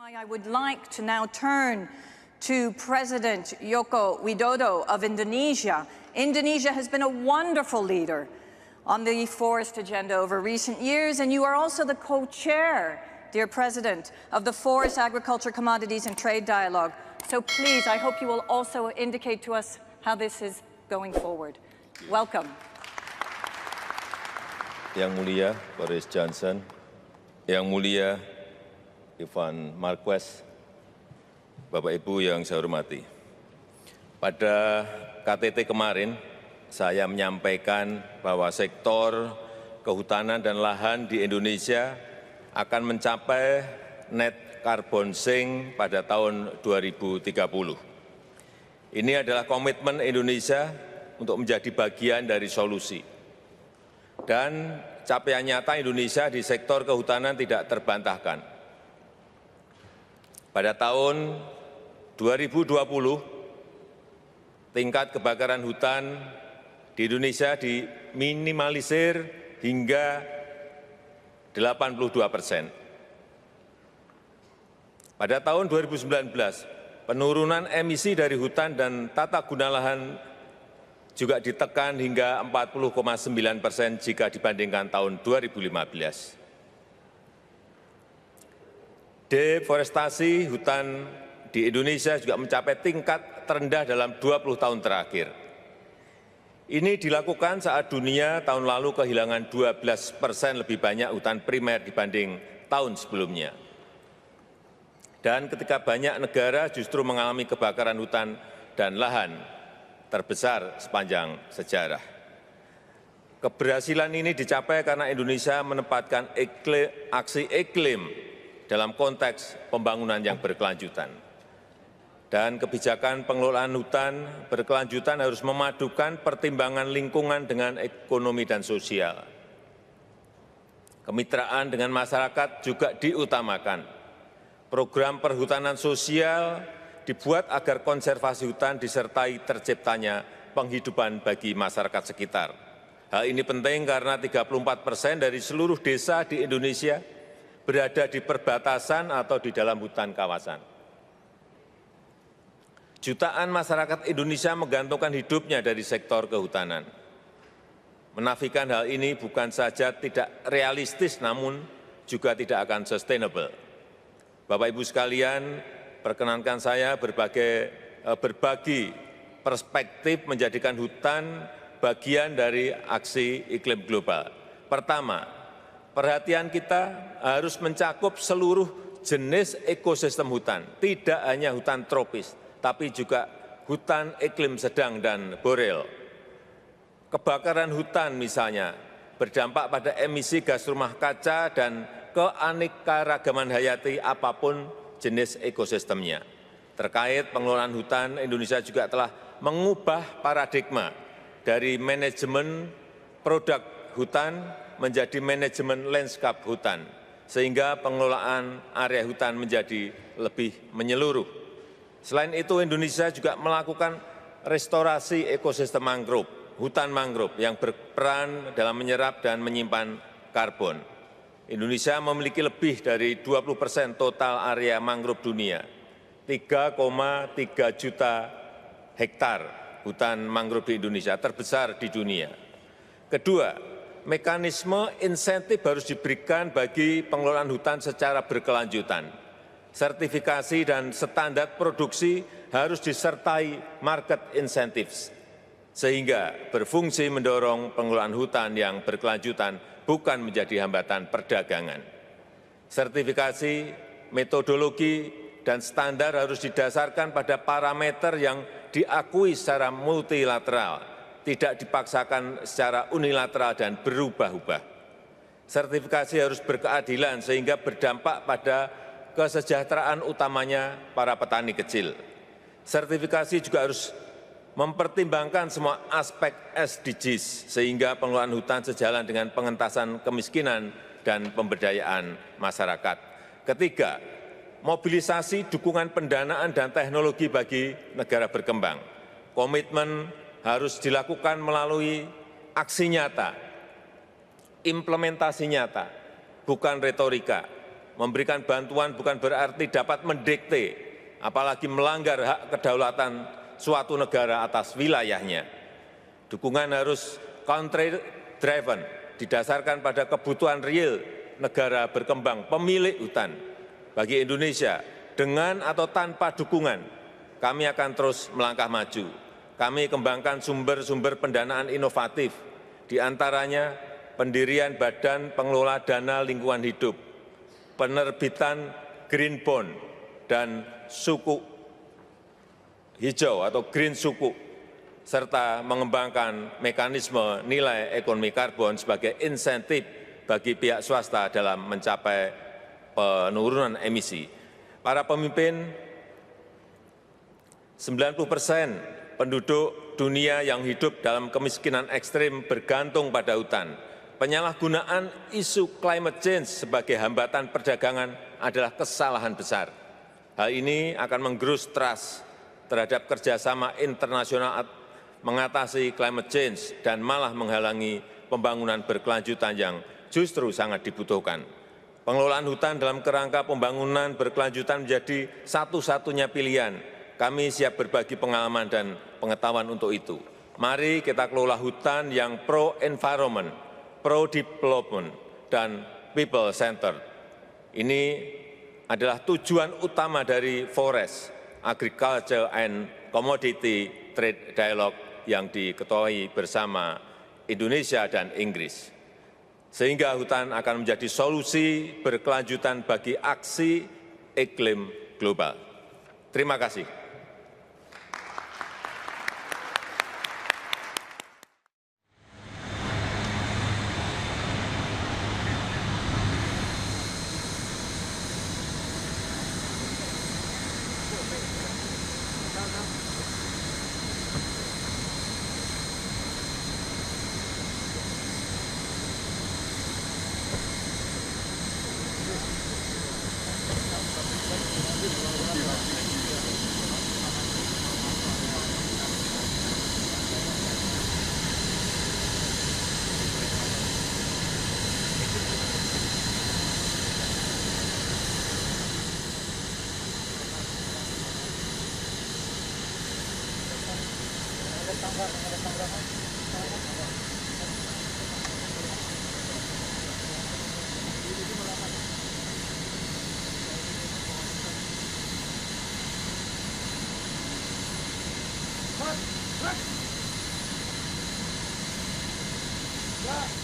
I would like to now turn to President Joko Widodo of Indonesia. Indonesia has been a wonderful leader on the forest agenda over recent years, and you are also the co-chair, dear President, of the Forest, Agriculture, Commodities and Trade Dialogue. So please, I hope you will also indicate to us how this is going forward. Welcome. Yang Mulia Boris Johnson, Yang Mulia Ivan Marquez, Bapak Ibu yang saya hormati. Pada KTT kemarin, saya menyampaikan bahwa sektor kehutanan dan lahan di Indonesia akan mencapai net carbon sink pada tahun 2030. Ini adalah komitmen Indonesia untuk menjadi bagian dari solusi. Dan capaian nyata Indonesia di sektor kehutanan tidak terbantahkan. Pada tahun 2020, tingkat kebakaran hutan di Indonesia diminimalisir hingga 82%. Pada tahun 2019, penurunan emisi dari hutan dan tata guna lahan juga ditekan hingga 40,9% jika dibandingkan tahun 2015. Deforestasi hutan di Indonesia juga mencapai tingkat terendah dalam 20 tahun terakhir. Ini dilakukan saat dunia tahun lalu kehilangan 12% lebih banyak hutan primer dibanding tahun sebelumnya. Dan ketika banyak negara justru mengalami kebakaran hutan dan lahan terbesar sepanjang sejarah. Keberhasilan ini dicapai karena Indonesia menempatkan aksi iklim dalam konteks pembangunan yang berkelanjutan. Dan kebijakan pengelolaan hutan berkelanjutan harus memadukan pertimbangan lingkungan dengan ekonomi dan sosial. Kemitraan dengan masyarakat juga diutamakan. Program perhutanan sosial dibuat agar konservasi hutan disertai terciptanya penghidupan bagi masyarakat sekitar. Hal ini penting karena 34% dari seluruh desa di Indonesia berada di perbatasan atau di dalam hutan kawasan. Jutaan masyarakat Indonesia menggantungkan hidupnya dari sektor kehutanan. Menafikan hal ini bukan saja tidak realistis, namun juga tidak akan sustainable. Bapak Ibu sekalian, perkenankan saya berbagi perspektif menjadikan hutan bagian dari aksi iklim global. Pertama, perhatian kita harus mencakup seluruh jenis ekosistem hutan, tidak hanya hutan tropis, tapi juga hutan iklim sedang dan boreal. Kebakaran hutan misalnya berdampak pada emisi gas rumah kaca dan keanekaragaman hayati apapun jenis ekosistemnya. Terkait pengelolaan hutan, Indonesia juga telah mengubah paradigma dari manajemen produk hutan menjadi manajemen landscape hutan, sehingga pengelolaan area hutan menjadi lebih menyeluruh. Selain itu, Indonesia juga melakukan restorasi ekosistem mangrove, hutan mangrove yang berperan dalam menyerap dan menyimpan karbon. Indonesia memiliki lebih dari 20% total area mangrove dunia, 3,3 juta hektar hutan mangrove di Indonesia, terbesar di dunia. Kedua, mekanisme insentif harus diberikan bagi pengelolaan hutan secara berkelanjutan. Sertifikasi dan standar produksi harus disertai market incentives, sehingga berfungsi mendorong pengelolaan hutan yang berkelanjutan bukan menjadi hambatan perdagangan. Sertifikasi, metodologi, dan standar harus didasarkan pada parameter yang diakui secara multilateral, tidak dipaksakan secara unilateral dan berubah-ubah. Sertifikasi harus berkeadilan sehingga berdampak pada kesejahteraan utamanya para petani kecil. Sertifikasi juga harus mempertimbangkan semua aspek SDGs sehingga pengelolaan hutan sejalan dengan pengentasan kemiskinan dan pemberdayaan masyarakat. Ketiga, mobilisasi dukungan pendanaan dan teknologi bagi negara berkembang. Komitmen harus dilakukan melalui aksi nyata, implementasi nyata, bukan retorika. Memberikan bantuan bukan berarti dapat mendikte, apalagi melanggar hak kedaulatan suatu negara atas wilayahnya. Dukungan harus country-driven, didasarkan pada kebutuhan real negara berkembang pemilik hutan. Bagi Indonesia, dengan atau tanpa dukungan, kami akan terus melangkah maju. Kami kembangkan sumber-sumber pendanaan inovatif, di antaranya pendirian Badan Pengelola Dana Lingkungan Hidup, penerbitan Green Bond, dan suku hijau atau Green Suku, serta mengembangkan mekanisme nilai ekonomi karbon sebagai insentif bagi pihak swasta dalam mencapai penurunan emisi. Para pemimpin, 90% penduduk dunia yang hidup dalam kemiskinan ekstrim bergantung pada hutan. Penyalahgunaan isu climate change sebagai hambatan perdagangan adalah kesalahan besar. Hal ini akan menggerus trust terhadap kerjasama internasional mengatasi climate change dan malah menghalangi pembangunan berkelanjutan yang justru sangat dibutuhkan. Pengelolaan hutan dalam kerangka pembangunan berkelanjutan menjadi satu-satunya pilihan. Kami siap berbagi pengalaman dan pengetahuan untuk itu. Mari kita kelola hutan yang pro-environment, pro-development, dan people-centered. Ini adalah tujuan utama dari Forest, Agriculture and Commodity Trade Dialogue yang diketuai bersama Indonesia dan Inggris. Sehingga hutan akan menjadi solusi berkelanjutan bagi aksi iklim global. Terima kasih. Ya.